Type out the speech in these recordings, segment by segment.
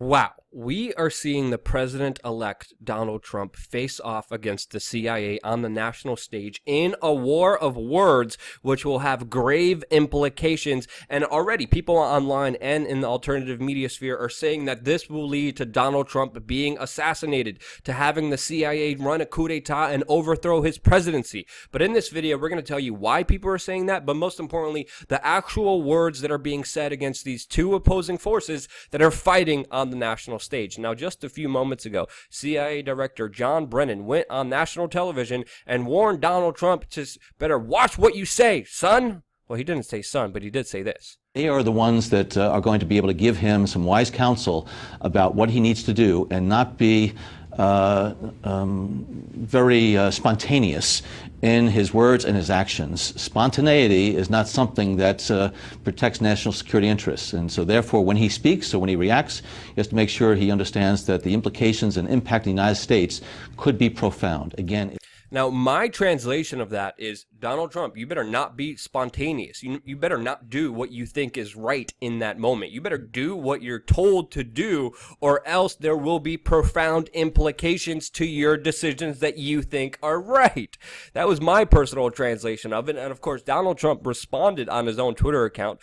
Wow, we are seeing the president-elect Donald Trump face off against the CIA on the national stage in a war of words, which will have grave implications. And already people online and in the alternative media sphere are saying that this will lead to Donald Trump being assassinated, to having the CIA run a coup d'etat and overthrow his presidency. But in this video, we're going to tell you why people are saying that, but most importantly, the actual words that are being said against these two opposing forces that are fighting on the national stage. Now, just a few moments ago, CIA Director John Brennan went on national television and warned Donald Trump to better watch what you say, son. Well, he didn't say son, but he did say this. They are the ones that are going to be able to give him some wise counsel about what he needs to do and not be very spontaneous in his words and his actions. Spontaneity is not something that protects national security interests. And so therefore, when he speaks or when he reacts, he has to make sure he understands that the implications and impact in the United States could be profound. Again, now, my translation of that is, Donald Trump, you better not be spontaneous. You better not do what you think is right in that moment. You better do what you're told to do, or else there will be profound implications to your decisions that you think are right. That was my personal translation of it. And of course, Donald Trump responded on his own Twitter account,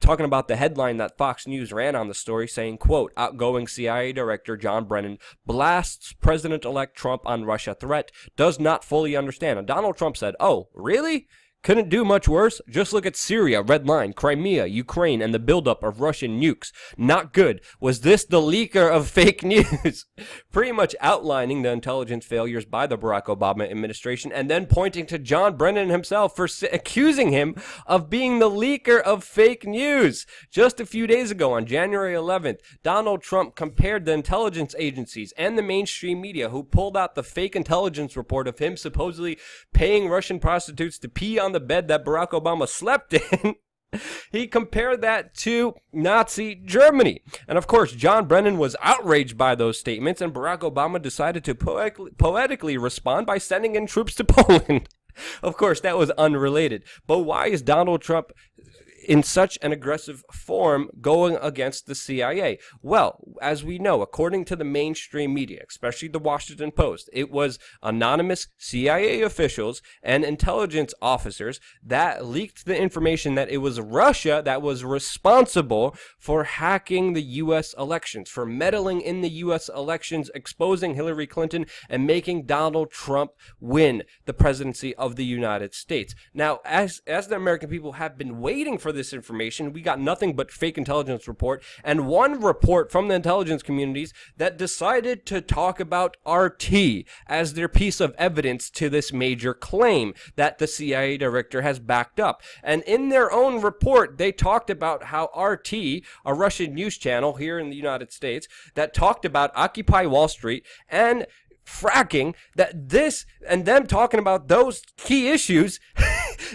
talking about the headline that Fox News ran on the story, saying, quote, outgoing CIA Director John Brennan blasts President-elect Trump on Russia threat, does not fully understand. And Donald Trump said, oh, really? Couldn't do much worse. Just look at Syria, red line, Crimea, Ukraine, and the buildup of Russian nukes. Not good. Was this the leaker of fake news? Pretty much outlining the intelligence failures by the Barack Obama administration and then pointing to John Brennan himself for accusing him of being the leaker of fake news. Just a few days ago on January 11th, Donald Trump compared the intelligence agencies and the mainstream media who pulled out the fake intelligence report of him supposedly paying Russian prostitutes to pee on the bed that Barack Obama slept in. He compared that to Nazi Germany. And of course, John Brennan was outraged by those statements, and Barack Obama decided to poetically respond by sending in troops to Poland. Of course, that was unrelated. But why is Donald Trump in such an aggressive form going against the CIA? Well, as we know, according to the mainstream media, especially the Washington Post, it was anonymous CIA officials and intelligence officers that leaked the information that it was Russia that was responsible for hacking the U.S. elections, for meddling in the U.S. elections, exposing Hillary Clinton, and making Donald Trump win the presidency of the United States. Now, as the American people have been waiting for this information, we got nothing but fake intelligence report and one report from the intelligence communities that decided to talk about RT as their piece of evidence to this major claim that the CIA director has backed up. And in their own report, they talked about how RT, a Russian news channel here in the United States, that talked about Occupy Wall Street and fracking, that this and them talking about those key issues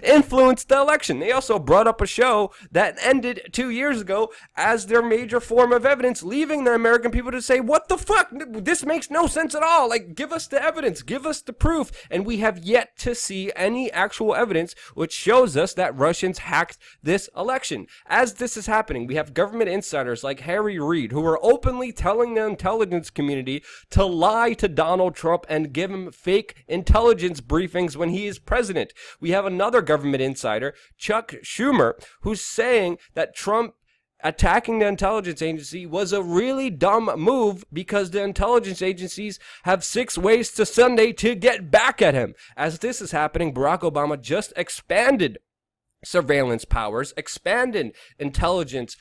influenced the election. They also brought up a show that ended 2 years ago as their major form of evidence, leaving the American people to say, what the fuck? This makes no sense at all. Like, give us the evidence, give us the proof. And we have yet to see any actual evidence which shows us that Russians hacked this election. As this is happening, we have government insiders like Harry Reid, who are openly telling the intelligence community to lie to Donald Trump and give him fake intelligence briefings when he is president. We have another government insider, Chuck Schumer, who's saying that Trump attacking the intelligence agency was a really dumb move because the intelligence agencies have 6 ways to Sunday to get back at him. As this is happening, Barack Obama just expanded surveillance powers, expanded intelligence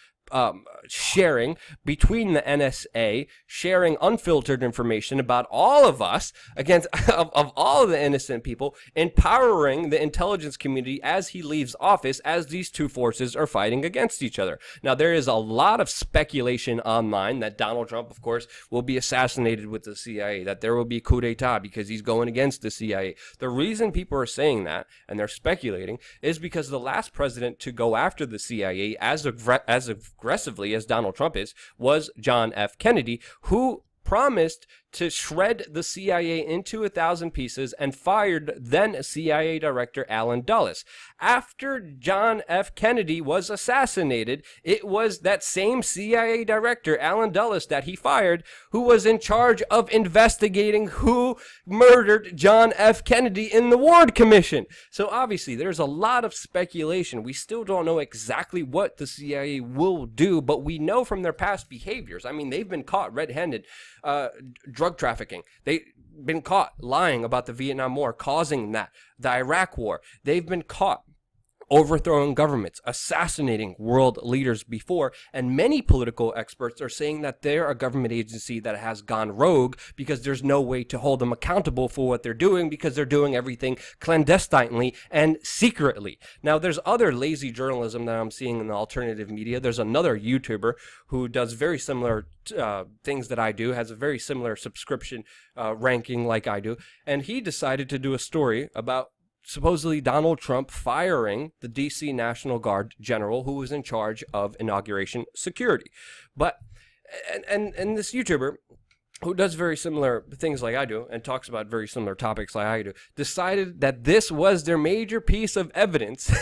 sharing between the NSA, sharing unfiltered information about all of us against of all of the innocent people, empowering the intelligence community as he leaves office, as these two forces are fighting against each other. Now, there is a lot of speculation online that Donald Trump, of course, will be assassinated with the CIA, that there will be coup d'etat because he's going against the CIA. The reason people are saying that, and they're speculating, is because the last president to go after the CIA as aggressively as Donald Trump is, was John F. Kennedy, who promised to shred the CIA into 1,000 pieces and fired then CIA Director Allen Dulles. After John F. Kennedy was assassinated, it was that same CIA Director, Allen Dulles, that he fired, who was in charge of investigating who murdered John F. Kennedy in the Warren Commission. So obviously, there's a lot of speculation. We still don't know exactly what the CIA will do, but we know from their past behaviors. I mean, they've been caught red-handed drug trafficking. They've been caught lying about the Vietnam War, causing that. The Iraq War. They've been caught overthrowing governments, assassinating world leaders before, and many political experts are saying that they're a government agency that has gone rogue because there's no way to hold them accountable for what they're doing because they're doing everything clandestinely and secretly. Now, there's other lazy journalism that I'm seeing in the alternative media. There's another YouTuber who does very similar things that I do, has a very similar subscription ranking like I do, and he decided to do a story about supposedly Donald Trump firing the DC National Guard general who was in charge of inauguration security. But, and this YouTuber, who does very similar things like I do and talks about very similar topics like I do, decided that this was their major piece of evidence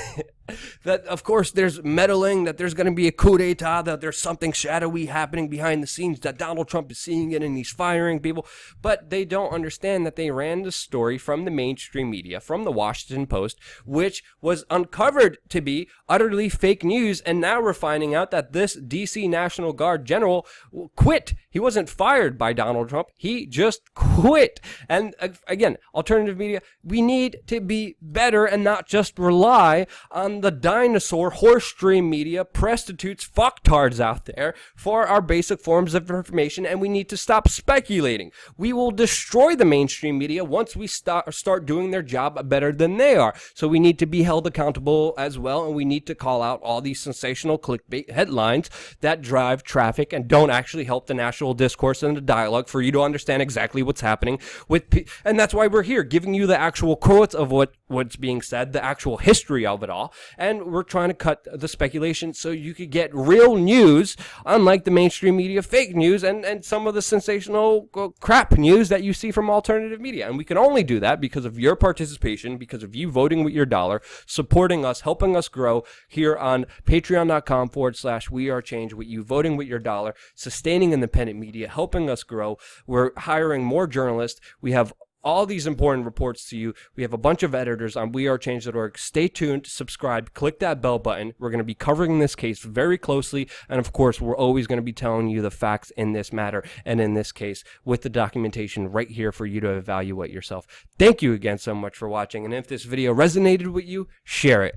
that, of course, there's meddling, that there's going to be a coup d'etat, that there's something shadowy happening behind the scenes, that Donald Trump is seeing it and he's firing people. But they don't understand that they ran the story from the mainstream media, from the Washington Post, which was uncovered to be utterly fake news. And now we're finding out that this DC National Guard general quit. He wasn't fired by Donald Trump. He just quit. And again, alternative media, we need to be better and not just rely on the dinosaur horse dream media prostitutes fucktards out there for our basic forms of information, and we need to stop speculating. We will destroy the mainstream media once we start doing their job better than they are. So we need to be held accountable as well, and we need to call out all these sensational clickbait headlines that drive traffic and don't actually help the national discourse and the dialogue for you to understand exactly what's happening with and that's why we're here, giving you the actual quotes of what's being said, the actual history of it all. And we're trying to cut the speculation so you could get real news, unlike the mainstream media fake news and some of the sensational crap news that you see from alternative media. And we can only do that because of your participation, because of you voting with your dollar, supporting us, helping us grow here on patreon.com/wearechange, with you voting with your dollar, sustaining independent media, helping us grow. We're hiring more journalists. We have all these important reports to you. We have a bunch of editors on wearechange.org. Stay tuned, subscribe, click that bell button. We're going to be covering this case very closely. And of course, we're always going to be telling you the facts in this matter. And in this case, with the documentation right here for you to evaluate yourself. Thank you again so much for watching. And if this video resonated with you, share it.